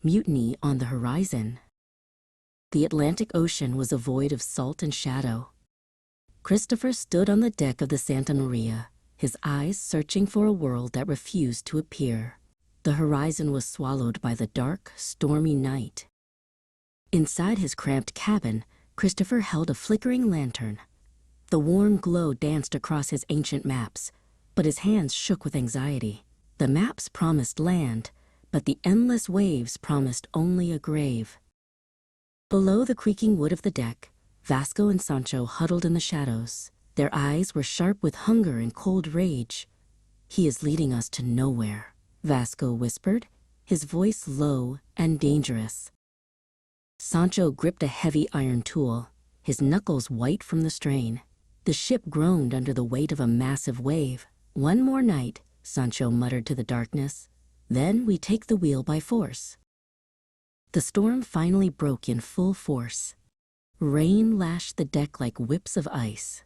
Mutiny on the horizon. The Atlantic Ocean was a void of salt and shadow. Christopher stood on the deck of the Santa Maria, his eyes searching for a world that refused to appear. The horizon was swallowed by the dark, stormy night. Inside his cramped cabin, Christopher held a flickering lantern. The warm glow danced across his ancient maps, but his hands shook with anxiety. The maps promised land, but the endless waves promised only a grave. Below the creaking wood of the deck, Vasco and Sancho huddled in the shadows. Their eyes were sharp with hunger and cold rage. "He is leading us to nowhere," Vasco whispered, his voice low and dangerous. Sancho gripped a heavy iron tool, his knuckles white from the strain. The ship groaned under the weight of a massive wave. "One more night," Sancho muttered to the darkness. "Then we take the wheel by force." The storm finally broke in full force. Rain lashed the deck like whips of ice.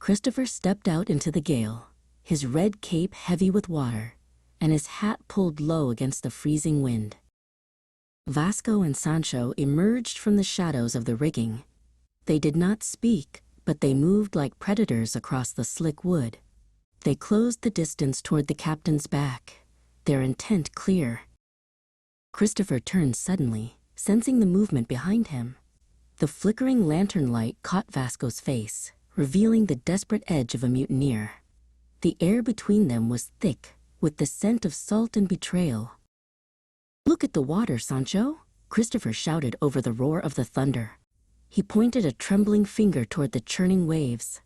Christopher stepped out into the gale, his red cape heavy with water, and his hat pulled low against the freezing wind. Vasco and Sancho emerged from the shadows of the rigging. They did not speak, but they moved like predators across the slick wood. They closed the distance toward the captain's back, their intent clear. Christopher turned suddenly, sensing the movement behind him. The flickering lantern light caught Vasco's face, revealing the desperate edge of a mutineer. The air between them was thick, with the scent of salt and betrayal. "Look at the water, Sancho!" Christopher shouted over the roar of the thunder. He pointed a trembling finger toward the churning waves.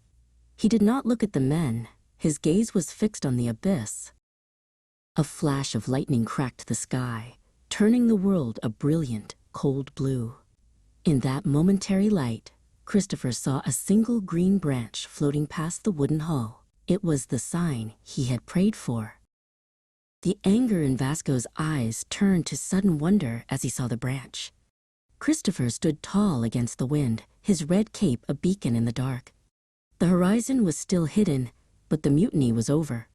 He did not look at the men. His gaze was fixed on the abyss. A flash of lightning cracked the sky, turning the world a brilliant, cold blue. In that momentary light, Christopher saw a single green branch floating past the wooden hull. It was the sign he had prayed for. The anger in Vasco's eyes turned to sudden wonder as he saw the branch. Christopher stood tall against the wind, his red cape a beacon in the dark. The horizon was still hidden, but the mutiny was over.